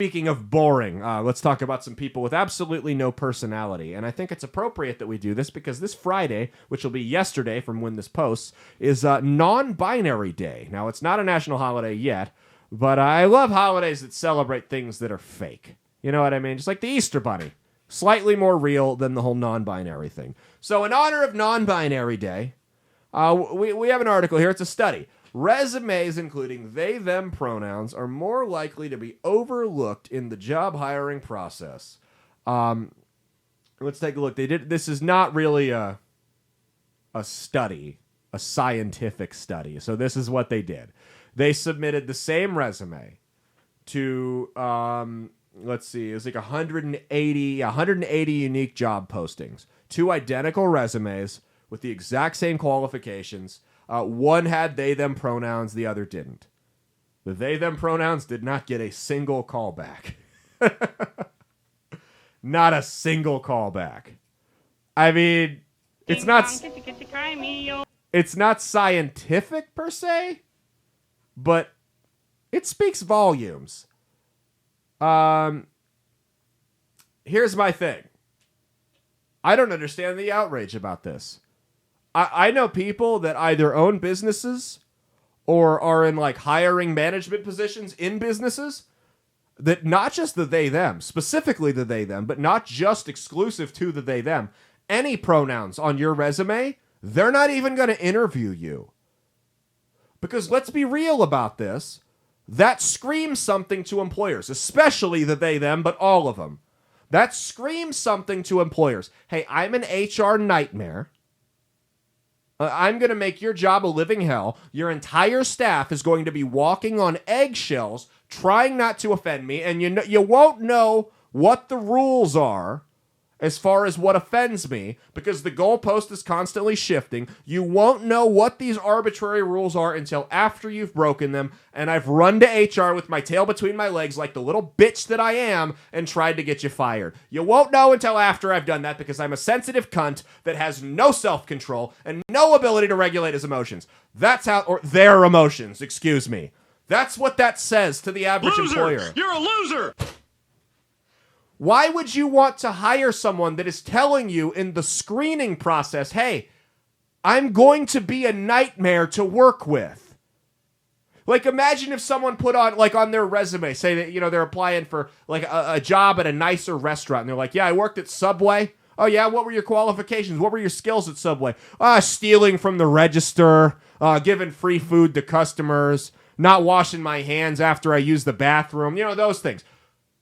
Speaking of boring, let's talk about some people with absolutely no personality. And I think it's appropriate that we do this because this Friday, which will be yesterday from when this posts, is non-binary day. Now, it's not a national holiday yet, but I love holidays that celebrate things that are fake. You know what I mean? Just like the Easter Bunny. Slightly more real than the whole non-binary thing. So in honor of non-binary day, we have an article here. It's a study. Resumes including they, them pronouns are more likely to be overlooked in the job hiring process. Let's take a look. This is not really a study, a scientific study. So this is what they did. They submitted the same resume to, let's see, it was like 180 unique job postings. 2 identical resumes with the exact same qualifications. One had they, them pronouns, the other didn't. The they, them pronouns did not get a single call back. Not a single call back. I mean, it's not scientific per se, but it speaks volumes. Here's my thing. I don't understand the outrage about this. I know people that either own businesses or are in like hiring management positions in businesses that not just the they, them, specifically the they, them, but not just exclusive to the they, them. Any pronouns on your resume, they're not even going to interview you. Because let's be real about this. That screams something to employers, especially the they, them, but all of them. That screams something to employers. Hey, I'm an HR nightmare. I'm going to make your job a living hell. Your entire staff is going to be walking on eggshells, trying not to offend me, and you won't know what the rules are as far as what offends me, because the goalpost is constantly shifting. You won't know what these arbitrary rules are until after you've broken them, and I've run to HR with my tail between my legs like the little bitch that I am and tried to get you fired. You won't know until after I've done that because I'm a sensitive cunt that has no self-control and no ability to regulate his emotions. That's how, or their emotions, excuse me. That's what that says to the average employer. You're a loser! Why would you want to hire someone that is telling you in the screening process, hey, I'm going to be a nightmare to work with? Like, imagine if someone put on, like, on their resume, say that, you know, they're applying for, like, a job at a nicer restaurant, and they're like, yeah, I worked at Subway. Oh, yeah, what were your qualifications? What were your skills at Subway? Stealing from the register, giving free food to customers, not washing my hands after I use the bathroom, you know, those things.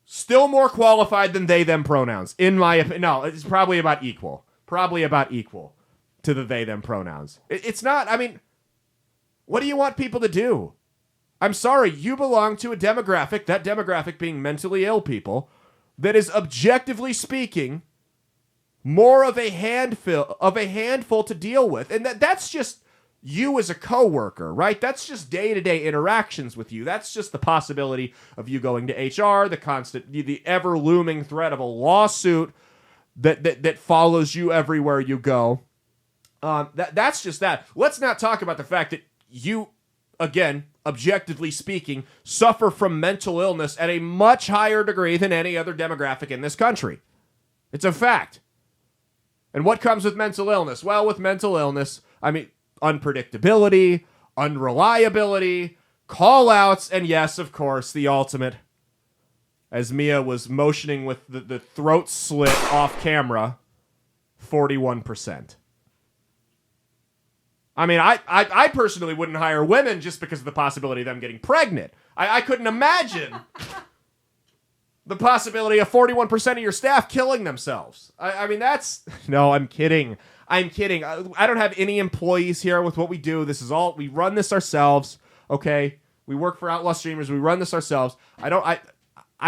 Still more qualified than they, them pronouns. In my opinion, no, it's probably about equal. Probably about equal to the they, them pronouns. It's not, I mean, what do you want people to do? I'm sorry, you belong to a demographic, that demographic being mentally ill people, that is objectively speaking more of a handful to deal with. And that's just you as a coworker, right? That's just day-to-day interactions with you. That's just the possibility of you going to HR, the ever-looming threat of a lawsuit that follows you everywhere you go. That's just that. Let's not talk about the fact that you, again, objectively speaking, suffer from mental illness at a much higher degree than any other demographic in this country. It's a fact. And what comes with mental illness? Well, with mental illness, I mean, unpredictability, unreliability, call-outs, and yes, of course, the ultimate, as Mia was motioning with the throat slit off camera, 41%. I mean, I personally wouldn't hire women just because of the possibility of them getting pregnant. I couldn't imagine the possibility of 41% of your staff killing themselves. I mean, that's... No, I'm kidding. I'm kidding. I don't have any employees here with what we do. This is all... We run this ourselves, okay? We work for Outlaw Streamers. We run this ourselves. I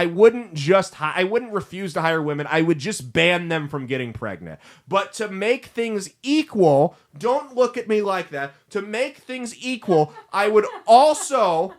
wouldn't refuse to hire women. I would just ban them from getting pregnant. But to make things equal, don't look at me like that. To make things equal, I would also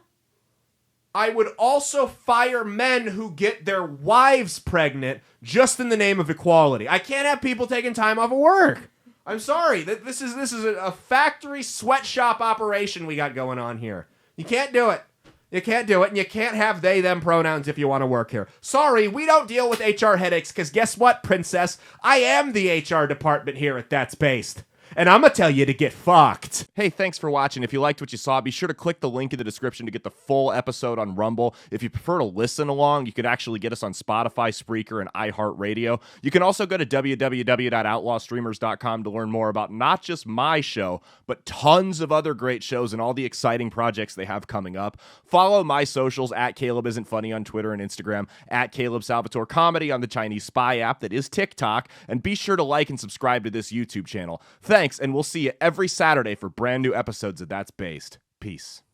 fire men who get their wives pregnant just in the name of equality. I can't have people taking time off of work. I'm sorry. This is a factory sweatshop operation we got going on here. You can't do it. You can't do it, and you can't have they, them pronouns if you want to work here. Sorry, we don't deal with HR headaches, because guess what, princess? I am the HR department here at That's Based. And I'm going to tell you to get fucked. Hey, thanks for watching. If you liked what you saw, be sure to click the link in the description to get the full episode on Rumble. If you prefer to listen along, you could actually get us on Spotify, Spreaker, and iHeartRadio. You can also go to www.outlawstreamers.com to learn more about not just my show, but tons of other great shows and all the exciting projects they have coming up. Follow my socials at Caleb Isn't Funny on Twitter and Instagram, at Caleb Salvatore Comedy on the Chinese Spy app that is TikTok, and be sure to like and subscribe to this YouTube channel. Thanks, and we'll see you every Saturday for brand new episodes of That's Based. Peace.